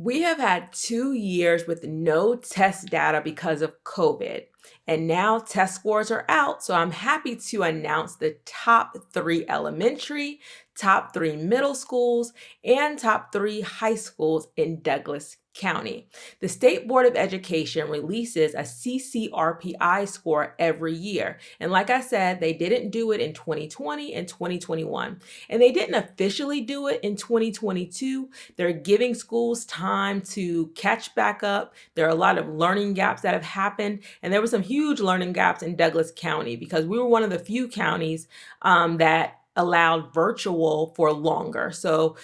We have had 2 years with no test data because of COVID, and now test scores are out. So I'm happy to announce the top 3 elementary, top 3 middle schools, and top 3 high schools in Douglas County. The State Board of Education releases a CCRPI score every year. And like I said, they didn't do it in 2020 and 2021. And they didn't officially do it in 2022. They're giving schools time to catch back up. There are a lot of learning gaps that have happened. And there were some huge learning gaps in Douglas County because we were one of the few counties that allowed virtual for longer. So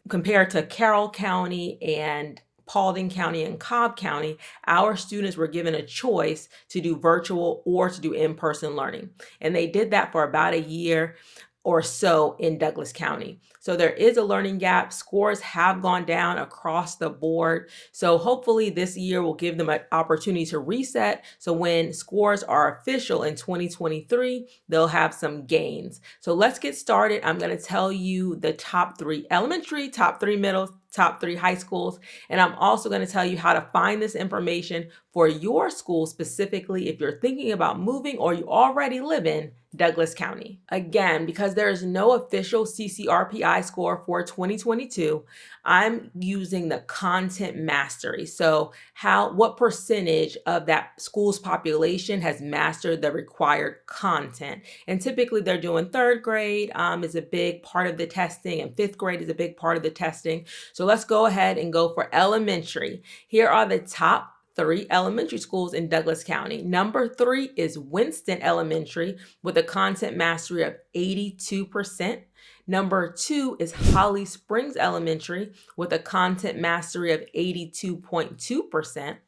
compared to Carroll County and Paulding County and Cobb County, our students were given a choice to do virtual or to do in-person learning. And they did that for about a year or so in Douglas County. So there is a learning gap. Scores have gone down across the board. So hopefully this year will give them an opportunity to reset. So when scores are official in 2023, they'll have some gains. So let's get started. I'm going to tell you the top 3 elementary, top 3 middle, top 3 high schools. And I'm also going to tell you how to find this information for your school, specifically if you're thinking about moving or you already live in Douglas County. Again, because there is no official CCRPI score for 2022, I'm using the content mastery. So what percentage of that school's population has mastered the required content? And typically they're doing 3rd grade is a big part of the testing, and 5th grade is a big part of the testing. So let's go ahead and go for elementary. Here are the top 3 elementary schools in Douglas County. Number 3 is Winston Elementary with a content mastery of 82%. Number 2 is Holly Springs Elementary with a content mastery of 82.2%.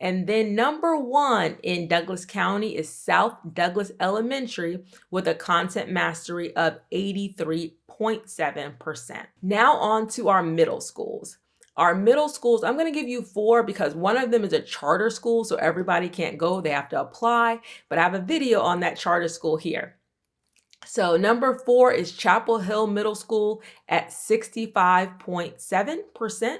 And then number 1 in Douglas County is South Douglas Elementary with a content mastery of 83.7%. Now on to our middle schools. Our middle schools, I'm going to give you 4 because one of them is a charter school, so everybody can't go. They have to apply, but I have a video on that charter school here. So number 4 is Chapel Hill Middle School at 65.7%.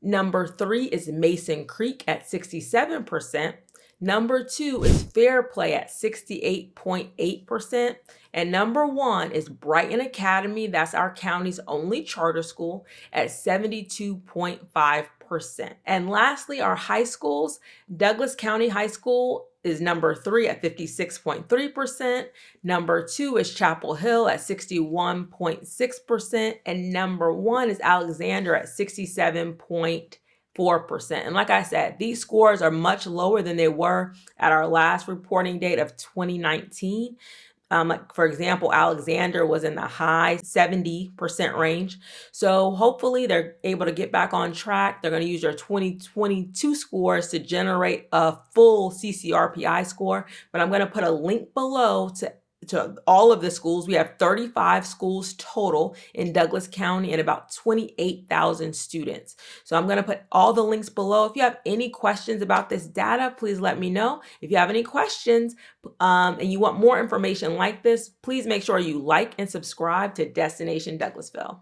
Number 3 is Mason Creek at 67%. Number 2 is Fairplay at 68.8%. And number 1 is Brighton Academy. That's our county's only charter school at 72.5%. And lastly, our high schools, Douglas County High School is number 3 at 56.3%. Number 2 is Chapel Hill at 61.6%. And number 1 is Alexander at 67.4%. And like I said, these scores are much lower than they were at our last reporting date of 2019. Like for example, Alexander was in the high 70% range. So hopefully they're able to get back on track. They're going to use their 2022 scores to generate a full CCRPI score. But I'm going to put a link below to all of the schools. We have 35 schools total in Douglas County and about 28,000 students. So I'm going to put all the links below. If you have any questions about this data, please let me know. If you have any questions and you want more information like this, please make sure you like and subscribe to Destination Douglasville.